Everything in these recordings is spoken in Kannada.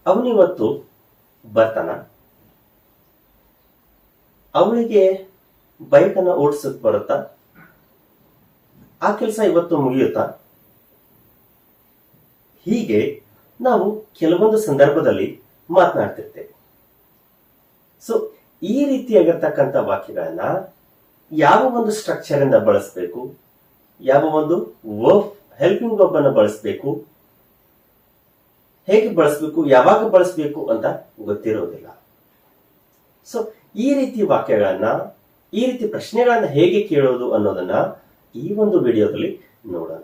ಅವನಿವತ್ತು ಬರ್ತಾನ, ಅವಳಿಗೆ ಬೈಕನ್ನ ಓಡಿಸಕ್ ಬರುತ್ತಾ, ಆ ಕೆಲಸ ಇವತ್ತು ಮುಗಿಯುತ್ತಾ? ಹೀಗೆ ನಾವು ಕೆಲವೊಂದು ಸಂದರ್ಭದಲ್ಲಿ ಮಾತನಾಡ್ತಿರ್ತೇವೆ. ಸೊ ಈ ರೀತಿಯಾಗಿರ್ತಕ್ಕಂಥ ವಾಕ್ಯಗಳನ್ನ ಯಾವ ಒಂದು ಸ್ಟ್ರಕ್ಚರ್ ಇಂದ ಬಳಸಬೇಕು, ಯಾವ ಒಂದು ಹೆಲ್ಪಿಂಗ್ ವರ್ಬ್ ಅನ್ನು ಬಳಸಬೇಕು, ಹೇಗೆ ಬಳಸಬೇಕು, ಯಾವಾಗ ಬಳಸಬೇಕು ಅಂತ ಗೊತ್ತಿರೋದಿಲ್ಲ. ಸೊ ಈ ರೀತಿ ವಾಕ್ಯಗಳನ್ನ, ಈ ರೀತಿ ಪ್ರಶ್ನೆಗಳನ್ನ ಹೇಗೆ ಕೇಳೋದು ಅನ್ನೋದನ್ನ ಈ ಒಂದು ವಿಡಿಯೋದಲ್ಲಿ ನೋಡೋಣ.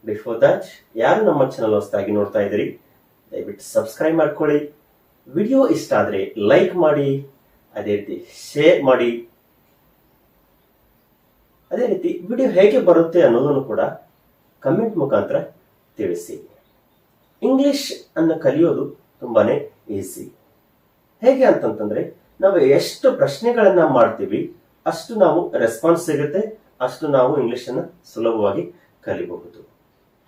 ಬಿಫೋರ್ ದಟ್, ಯಾರು ನಮ್ಮ ಚಾನಲ್ ಹೊಸದಾಗಿ ನೋಡ್ತಾ ಇದ್ದೀರಿ, ದಯವಿಟ್ಟು ಸಬ್ಸ್ಕ್ರೈಬ್ ಮಾಡ್ಕೊಳ್ಳಿ. ವಿಡಿಯೋ ಇಷ್ಟ ಆದ್ರೆ ಲೈಕ್ ಮಾಡಿ, ಅದೇ ರೀತಿ ಶೇರ್ ಮಾಡಿ. ಅದೇ ರೀತಿ ವಿಡಿಯೋ ಹೇಗೆ ಬರುತ್ತೆ ಅನ್ನೋದನ್ನು ಕೂಡ ಕಮೆಂಟ್ ಮುಖಾಂತರ ತಿಳಿಸಿ. ಇಂಗ್ಲಿಷ್ ಅನ್ನು ಕಲಿಯೋದು ತುಂಬಾನೇ ಈಸಿ. ಹೇಗೆ ಅಂತಂತಂದ್ರೆ, ನಾವು ಎಷ್ಟು ಪ್ರಶ್ನೆಗಳನ್ನ ಮಾಡ್ತೀವಿ ಅಷ್ಟು ನಾವು ರೆಸ್ಪಾನ್ಸ್ ಸಿಗುತ್ತೆ, ಅಷ್ಟು ನಾವು ಇಂಗ್ಲಿಷ್ ಅನ್ನ ಸುಲಭವಾಗಿ ಕಲಿಬಹುದು.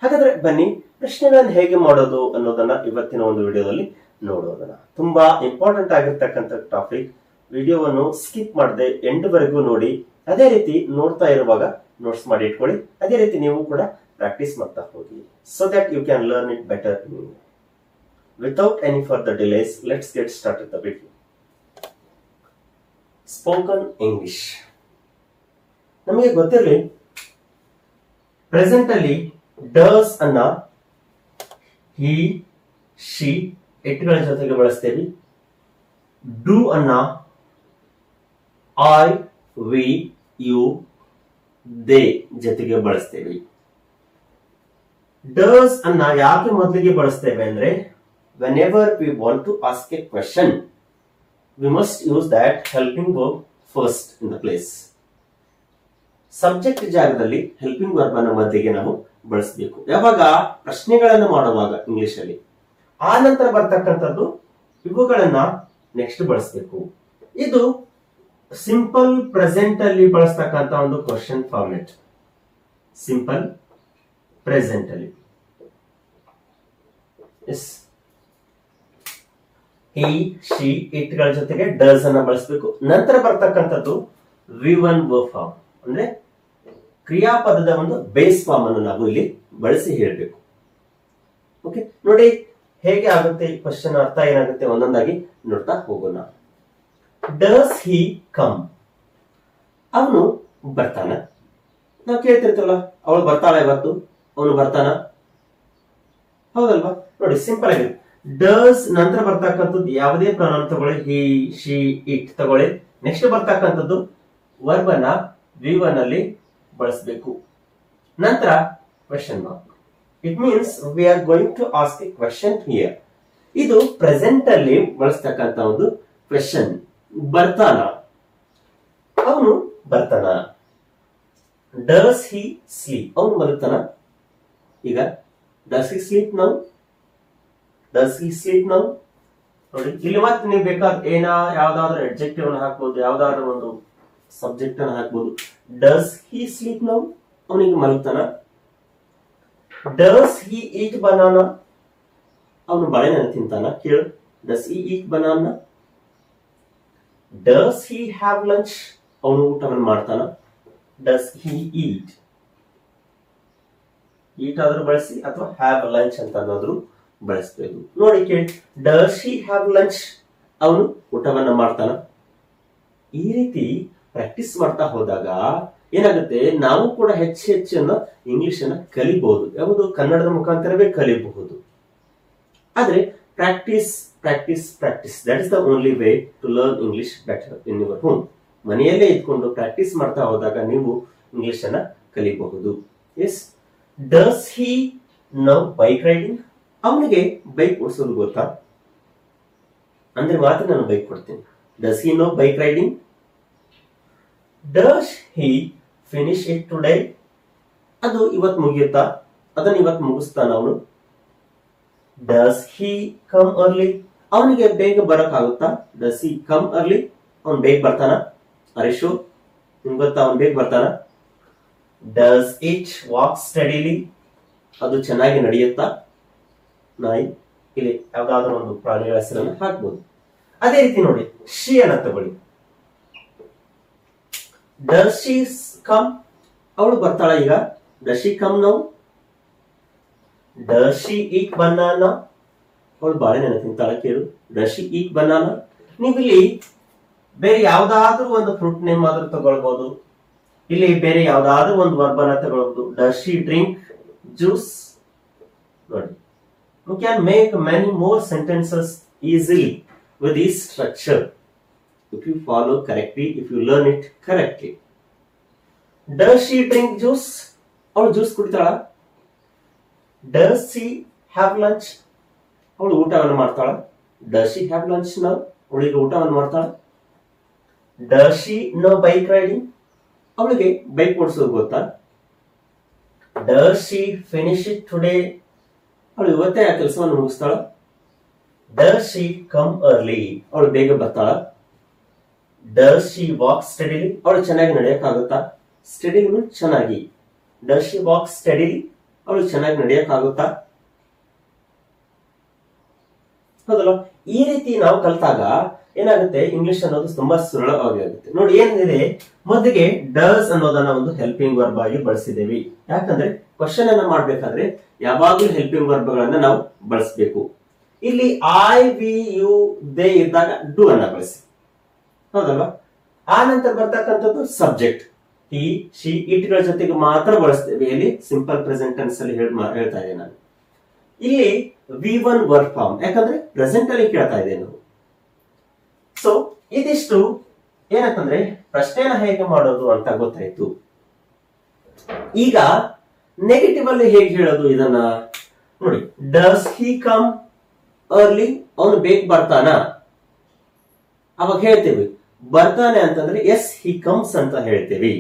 ಹಾಗಾದ್ರೆ ಬನ್ನಿ, ಪ್ರಶ್ನೆಗಳನ್ನ ಹೇಗೆ ಮಾಡೋದು ಅನ್ನೋದನ್ನ ಇವತ್ತಿನ ಒಂದು ವಿಡಿಯೋದಲ್ಲಿ ನೋಡೋದನ್ನ. ತುಂಬಾ ಇಂಪಾರ್ಟೆಂಟ್ ಆಗಿರ್ತಕ್ಕಂಥ ಟಾಪಿಕ್. ವಿಡಿಯೋವನ್ನು ಸ್ಕಿಪ್ ಮಾಡದೆ ಎಂಡ್ ವರೆಗೂ ನೋಡಿ. ಅದೇ ರೀತಿ ನೋಡ್ತಾ ಇರುವಾಗ ನೋಟ್ಸ್ ಮಾಡಿ ಇಟ್ಕೊಳ್ಳಿ. ಅದೇ ರೀತಿ ನೀವು ಕೂಡ ಪ್ರಾಕ್ಟೀಸ್ ಮಾಡ್ತಾ ಹೋಗಿ, so that you can learn it better. Without any further delays, let's get started the video. Spoken English. ನಮಗೆ ಗೊತ್ತಿರಲಿ, ಪ್ರೆಸೆಂಟ್ ಅಲ್ಲಿ ಡಸ್ ಅನ್ನ he, she, ಇಟ್ಗಳ ಜೊತೆಗೆ ಬಳಸ್ತೇವೆ. ಡೂ ಅನ್ನ I, we, you, they ಜೊತೆಗೆ ಬಳಸ್ತೇವೆ. ಡಸ್ ಅನ್ನ ಯಾಕೆ ಮೊದಲಿಗೆ ಬಳಸ್ತೇವೆ ಅಂದ್ರೆ, whenever we want to ask a question, we must use that helping verb first in the place. Subject ಜಾಗದಲ್ಲಿ ಹೆಲ್ಪಿಂಗ್ ವರ್ಬ್ ಅನ್ನ ಮೊದಲಿಗೆ ನಾವು ಬಳಸಬೇಕು. ಯಾವಾಗ ಪ್ರಶ್ನೆಗಳನ್ನು ಮಾಡುವಾಗ ಇಂಗ್ಲಿಷ್ ಅಲ್ಲಿ, ಆ ನಂತರ ಬರ್ತಕ್ಕಂಥದ್ದು ಇವುಗಳನ್ನ ನೆಕ್ಸ್ಟ್ ಬಳಸಬೇಕು. ಇದು ಸಿಂಪಲ್ ಪ್ರೆಸೆಂಟ್ ಅಲ್ಲಿ ಬಳಸ್ತಕ್ಕಂಥ ಒಂದು ಕ್ವಶನ್ ಫಾರ್ಮೆಟ್. ಸಿಂಪಲ್ ಪ್ರೆಸೆಂಟ್ ಅಲ್ಲಿ he, she, ಇಟ್ಗಳ ಜೊತೆಗೆ ಡಸ್ ಅನ್ನ ಬಳಸಬೇಕು. ನಂತರ ಬರ್ತಕ್ಕಂಥದ್ದು V1 verb form, ಅಂದ್ರೆ ಕ್ರಿಯಾಪದದ ಒಂದು ಬೇಸ್ ಫಾರ್ಮ್ ಅನ್ನು ನಾವು ಇಲ್ಲಿ ಬಳಸಿ ಹೇಳಬೇಕು. ಓಕೆ, ನೋಡಿ ಹೇಗೆ ಆಗುತ್ತೆ ಕ್ವಶನ್, ಅರ್ಥ ಏನಾಗುತ್ತೆ ಒಂದೊಂದಾಗಿ ನೋಡ್ತಾ ಹೋಗೋಣ. Does he come? ಅವನು ಬರ್ತಾನ. ನಾವು ಕೇಳ್ತಿರ್ತಲ್ಲ, ಅವಳು ಬರ್ತಾಳ ಇವತ್ತು, ಅವನು ಬರ್ತಾನ, ಹೌದಲ್ವಾ? ನೋಡಿ ಸಿಂಪಲ್ ಆಗಿದೆ. ಡಸ್ ನಂತರ ಬರ್ತಕ್ಕಂಥದ್ದು ಯಾವುದೇ ಪ್ರೊನೌನ್ ತಗೊಳ್ಳಿ, ಹಿ, ಶಿ, ಇಟ್ ತಗೊಳ್ಳಿ. ನೆಕ್ಸ್ಟ್ ಬರ್ತಕ್ಕಂಥದ್ದು ವರ್ಬ್ ಅನ್ನ V1 ಅಲ್ಲಿ ಬಳಸಬೇಕು. ನಂತರ question mark. It means we are going to ask a question here. ಇದು ಪ್ರೆಸೆಂಟ್ ಅಲ್ಲಿ ಬಳಸ್ತಕ್ಕಂಥ ಒಂದು ಕ್ವೆಶ್ಚನ್. ಬರ್ತಾನ? ಅವನು ಬರ್ತಾನ. Does he sleep? ಅವನು ಮಲಗ್ತಾನ. ಈಗ does he sleep now? Does he sleep now? ನೋಡಿ, ಇಲ್ಲಿ ಮತ್ತೆ ನೀವು ಬೇಕಾದ ಯಾವ್ದಾದ್ರು ಅಡ್ಜೆಕ್ಟಿವ್ ಅನ್ನು ಹಾಕ್ಬೋದು, ಯಾವ್ದಾದ್ರು ಒಂದು ಸಬ್ಜೆಕ್ಟ್ ಅನ್ನು ಹಾಕ್ಬೋದು. Does he sleep now? ಅವನಿಗೆ ಮಲಗ್ತಾನ. Does he eat banana? ಅವನು ಬಾಳೆಹಣ್ಣು ತಿಂತಾನ. ಕೇಳು, does he eat banana? Does he have lunch? ಅವನು ಊಟವನ್ನು ಮಾಡ್ತಾನ. ಡಸ್ ಹಿ ಈಟ್? ಈಟ್ ಆದ್ರೂ ಬಳಸಿ ಅಥವಾ ಹ್ಯಾವ್ ಲಂಚ್ ಅಂತ ಅನ್ನೋದ್ರು ಬಳಸಬೇಕು. ನೋಡಿ ಕೇಳಿ, ಡಸ್ ಹಿ ಹ್ಯಾವ್ ಲಂಚ್? ಅವನು ಊಟವನ್ನ ಮಾಡ್ತಾನ. ಈ ರೀತಿ ಪ್ರಾಕ್ಟೀಸ್ ಮಾಡ್ತಾ ಹೋದಾಗ ಏನಾಗುತ್ತೆ, ನಾವು ಕೂಡ ಹೆಚ್ಚನ್ನ ಇಂಗ್ಲಿಷ್ ಅನ್ನ ಕಲಿಬಹುದು. ಯಾವುದು? ಕನ್ನಡದ ಮುಖಾಂತರವೇ ಕಲಿಬಹುದು. ಆದ್ರೆ practice practice practice, that is the only way to learn English better in your home. ಮನೆಯಲ್ಲೇ ಇದ್ಕೊಂಡು ಪ್ರಾಕ್ಟೀಸ್ ಮಾಡ್ತಾ ಹೋದಾಗ ನೀವು ಇಂಗ್ಲಿಷ್ ಅನ್ನ ಕಲಿಬಹುದು. Yes, does he know bike riding? ಅವನಿಗೆ ಬೈಕ್ ಓಡಿಸೋದು ಗೊತ್ತಾ? ಅಂದ್ರೆ ಮಾತ್ರ ನಾನು ಬೈಕ್ ಕೊಡ್ತೀನಿ. Does he know bike riding? Does he finish it today? ಅದು ಇವತ್ತು ಮುಗಿಯುತ್ತಾ? ಅದನ್ನ ಇವತ್ತು ಮುಗಿಸ್ತಾನ ಅವನು. Does he come early? ಅವನಿಗೆ ಬೇಗ ಬರಕ್ಕಾಗುತ್ತಾ? Does he come early? ಅವನ್ ಬೇಗ ಬರ್ತಾನ? ಹರೀಶು, ನಿಮ್ಗೆ ಗೊತ್ತಾ ಅವನ್ ಬೇಗ ಬರ್ತಾನ? Does it walk steadily? ಅದು ಚೆನ್ನಾಗಿ ನಡೆಯುತ್ತಾ? ನಾಯಿ. ಇಲ್ಲಿ ಯಾವ್ದಾದ್ರು ಒಂದು ಪ್ರಾಣಿಗಳ ಹೆಸರನ್ನು ಹಾಕ್ಬೋದು. ಅದೇ ರೀತಿ ನೋಡಿ, ಶಿ ಅನ್ನ ತಗೊಳ್ಳಿ. ಡಸ್ ಶಿ ಕಮ್, ಅವಳು ಬರ್ತಾಳ ಈಗ. Does she come now. Does she eat banana, ಅವಳು ಬಾಳೆಹಣ್ಣು ತಿಂತಾಳ ಕೇಳು. Does she eat banana. ನೀವಿಲ್ಲಿ ಬೇರೆ ಯಾವ್ದಾದ್ರೂ ಒಂದು ಫ್ರೂಟ್ ನೇಮ್ ಆದ್ರೂ ತಗೊಳ್ಬಹುದು. ಇಲ್ಲಿ ಬೇರೆ ಯಾವ್ದಾದ್ರೂ ಒಂದು ವರ್ಬನ ತಗೊಳ್ಬಹುದು. Does she drink juice. ನೋಡಿ, you can make many more sentences easily with this structure if you follow correctly, if you learn it correctly. Does she drink juice? ಅವಳು juice ಕುಡಿತಾಳ. Does she have lunch? ಅವಳು ಊಟವನ್ನು ಮಾಡ್ತಾಳ. Does she have lunch now? ಅವಳಿಗೆ ಊಟವನ್ನು ಮಾಡ್ತಾಳ. Does she know bike riding? ಅವಳಿಗೆ ಬೈಕ್ ಓಡಿಸೋದು ಗೊತ್ತಾ? Does she finish it today? ಅವಳು ಇವತ್ತೇ ಆ ಕೆಲಸವನ್ನು ಮುಗಿಸ್ತಾಳ. Does she come early? ಅವಳು ಬೇಗ ಬರ್ತಾಳ. Does she walk steadily? ಅವಳು ಚೆನ್ನಾಗಿ ನಡೆಯಕ್ಕಾಗುತ್ತಾ? Steadily ಚೆನ್ನಾಗಿ. Does she walk steadily? ಅವಳು ಚೆನ್ನಾಗಿ ನಡೆಯಕ್ಕಾಗುತ್ತಾ? ಹೌದಲ್ಲ? ಈ ರೀತಿ ನಾವು ಕಲ್ತಾಗ ಏನಾಗುತ್ತೆ, ಇಂಗ್ಲಿಷ್ ಅನ್ನೋದು ತುಂಬಾ ಸರಳವಾಗಿ ಆಗುತ್ತೆ. ನೋಡಿ, ಏನಿದೆ, ಮೊದಲಿಗೆ ಡಸ್ ಅನ್ನೋದನ್ನ ಒಂದು ಹೆಲ್ಪಿಂಗ್ ವರ್ಬ್ ಆಗಿ ಬಳಸಿದ್ದೇವೆ. ಯಾಕಂದ್ರೆ ಕ್ವಶನ್ ಅನ್ನ ಮಾಡ್ಬೇಕಾದ್ರೆ ಯಾವಾಗ್ಲೂ ಹೆಲ್ಪಿಂಗ್ ವರ್ಬ್ ಗಳನ್ನ ನಾವು ಬಳಸಬೇಕು. ಇಲ್ಲಿ ಐ, ವಿ, ಯು, ದೇ ಇದ್ದಾಗ ಡು ಅನ್ನ ಬಳಸಿ, ಹೌದಲ್ವಾ? ಆ ನಂತರ ಬರ್ತಕ್ಕಂಥದ್ದು ಸಬ್ಜೆಕ್ಟ್ ಹಿ, ಶಿ, ಇಟ್ ಗಳ ಜೊತೆಗೆ ಮಾತ್ರ ಬಳಸ್ತೇವೆ. ಇಲ್ಲಿ ಸಿಂಪಲ್ ಪ್ರೆಸೆಂಟ್ ಟೆನ್ಸ್ ಅಲ್ಲಿ ಹೇಳ್ತಾ ಇದ್ದೇನೆ ನಾನು. ಇಲ್ಲಿ V1 ವರ್ಬ್ ಫಾರ್ಮ್, ಯಾಕಂದ್ರೆ ಪ್ರೆಸೆಂಟ್ ಅಲ್ಲಿ ಕೇಳ್ತಾ ಇದ್ದೇನೆ ನಾವು. ಸೊ ಇದಿಷ್ಟು ಏನಂತಂದ್ರೆ ಪ್ರಶ್ನೆನ ಹೇಗೆ ಮಾಡೋದು ಅಂತ ಗೊತ್ತಾಯ್ತು. ಈಗ ನೆಗೆಟಿವ್ ಅಲ್ಲಿ ಹೇಗೆ ಹೇಳೋದು ಇದನ್ನ ನೋಡಿ. Does he come early? ಅವನು ಬೇಗ ಬರ್ತಾನ? ಅವಾಗ ಹೇಳ್ತೇವೆ ಬರ್ತಾನೆ ಅಂತಂದ್ರೆ ಎಸ್ ಹಿ ಕಮ್ಸ್ ಅಂತ ಹೇಳ್ತೇವೆ.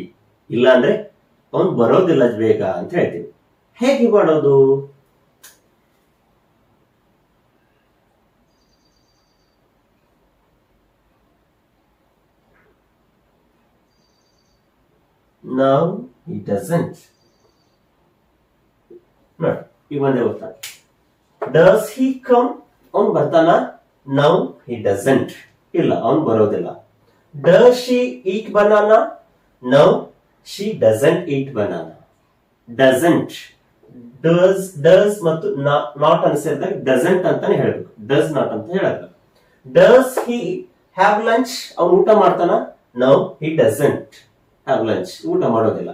ಇಲ್ಲ ಅಂದ್ರೆ ಅವನು ಬರೋದಿಲ್ಲ ಬೇಗ ಅಂತ ಹೇಳ್ತೇವೆ. ಹೇಗೆ ಮಾಡೋದು? Now he doesn't. ನೋಡಿ, ಈಗ ಒಂದೇ ಗೊತ್ತಾ. Does he come? ಅವನು ಬರ್ತಾನ? Now he doesn't. ಇಲ್ಲ, ಅವನು ಬರೋದಿಲ್ಲ. Does she eat banana? No, she doesn't eat banana. Doesn't. Does ಮತ್ತು not ಅನ್ಸಿದಾಗ doesn't ಅಂತಾನೆ ಹೇಳ್ಬೇಕು. Does not ಅಂತ ಹೇಳಲ್ಲ. Does he have lunch? ಅವನು ಊಟ ಮಾಡ್ತಾನ? No, he doesn't have lunch. ಊಟ ಮಾಡೋದಿಲ್ಲ.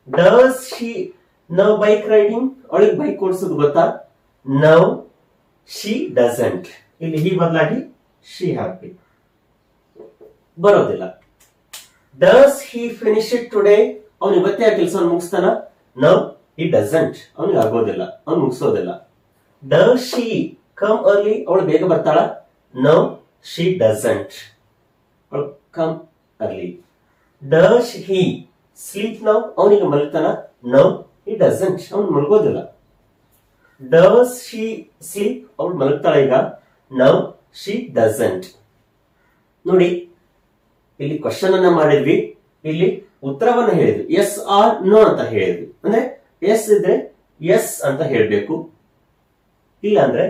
Does she know bike riding? ಅವಳಿಗೆ ಬೈಕ್ ಓಡಿಸೋದು ಗೊತ್ತಾ? No, she doesn't. ಇಲ್ಲಿ ಹಿ ಬದಲಾಗಿ she ಹಾಕಿ, ಬರೋದಿಲ್ಲ. Does he finish it today? ಅವನು ಇವತ್ತೇ ಆ ಕೆಲಸವನ್ನು ಮುಗಿಸ್ತಾನ? No, he doesn't. ಅವನಿಗೆ ಆಗೋದಿಲ್ಲ, ಅವನು ಮುಗಿಸೋದಿಲ್ಲ. Does she come early? ಅವಳು ಬೇಗ ಬರ್ತಾಳ? No, she doesn't. ಅವಳು come early. Does he sleep now? ಅವನಿಗೆ ಮಲಗ್ತಾನ? No, he doesn't. ಅವನು ಮಲಗೋದಿಲ್ಲ. Does she sleep? ಅವಳು ಮಲಗ್ತಾಳ ಈಗ? No, she doesn't. ನೋಡಿ, ಇಲ್ಲಿ ಕ್ವಶನ್ ಅನ್ನ ಮಾಡಿದ್ವಿ, ಇಲ್ಲಿ ಉತ್ತರವನ್ನ ಹೇಳಿದ್ವಿ. ಎಸ್ ಆರ್ ನೋ ಅಂತ ಹೇಳಿದ್ವಿ. ಅಂದ್ರೆ ಎಸ್ ಇದ್ರೆ ಎಸ್ ಅಂತ ಹೇಳ್ಬೇಕು, ಇಲ್ಲ ಅಂದ್ರೆ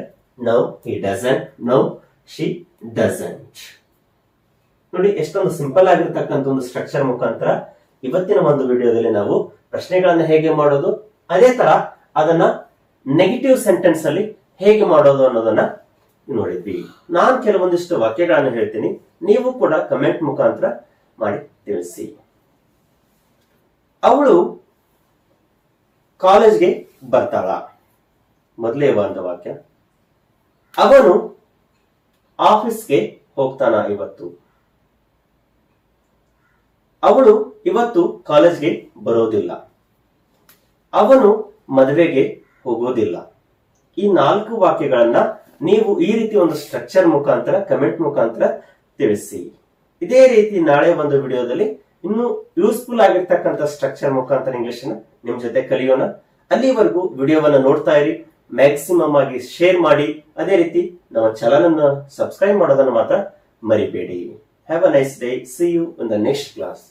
no he doesn't, no she doesn't. ನೋಡಿ, ಎಷ್ಟೊಂದು ಸಿಂಪಲ್ ಆಗಿರ್ತಕ್ಕಂಥ ಒಂದು ಸ್ಟ್ರಕ್ಚರ್ ಮುಖಾಂತರ ಇವತ್ತಿನ ಒಂದು ವಿಡಿಯೋದಲ್ಲಿ ನಾವು ಪ್ರಶ್ನೆಗಳನ್ನ ಹೇಗೆ ಮಾಡೋದು, ಅದೇ ತರ ಅದನ್ನ ನೆಗೆಟಿವ್ ಸೆಂಟೆನ್ಸ್ ಅಲ್ಲಿ ಹೇಗೆ ಮಾಡೋದು ಅನ್ನೋದನ್ನ ನೋಡಿದ್ವಿ. ನಾನು ಕೆಲವೊಂದಿಷ್ಟು ವಾಕ್ಯಗಳನ್ನು ಹೇಳ್ತೀನಿ, ನೀವು ಕೂಡ ಕಮೆಂಟ್ ಮುಖಾಂತರ ಮಾಡಿ ತಿಳಿಸಿ. ಅವಳು ಕಾಲೇಜ್ಗೆ ಬರ್ತಾಳ? ಮೊದಲೇ ಒಂದು ವಾಕ್ಯ. ಅವನು ಆಫೀಸ್ಗೆ ಹೋಗ್ತಾನ ಇವತ್ತು? ಅವಳು ಇವತ್ತು ಕಾಲೇಜ್ಗೆ ಬರೋದಿಲ್ಲ. ಅವನು ಮದುವೆಗೆ ಹೋಗೋದಿಲ್ಲ. ಈ 4 ವಾಕ್ಯಗಳನ್ನ ನೀವು ಈ ರೀತಿ ಒಂದು ಸ್ಟ್ರಕ್ಚರ್ ಮುಖಾಂತರ ಕಮೆಂಟ್ ಮುಖಾಂತರ ತಿಳಿಸಿ. ಇದೇ ರೀತಿ ನಾಳೆ ಒಂದು ವಿಡಿಯೋದಲ್ಲಿ ಇನ್ನು ಯೂಸ್ಫುಲ್ ಆಗಿರ್ತಕ್ಕಂಥ ಸ್ಟ್ರಕ್ಚರ್ ಮುಖಾಂತರ ಇಂಗ್ಲಿಷ್ ಅನ್ನ ನಿಮ್ ಜೊತೆ ಕಲಿಯೋಣ. ಅಲ್ಲಿವರೆಗೂ ವಿಡಿಯೋವನ್ನ ನೋಡ್ತಾ ಇರಿ, ಮ್ಯಾಕ್ಸಿಮಮ್ ಆಗಿ ಶೇರ್ ಮಾಡಿ, ಅದೇ ರೀತಿ ನಮ್ಮ ಚಾನೆಲ್ ಅನ್ನು ಸಬ್ಸ್ಕ್ರೈಬ್ ಮಾಡೋದನ್ನು ಮಾತ್ರ ಮರಿಬೇಡಿ. Have a nice day. See you in the next class.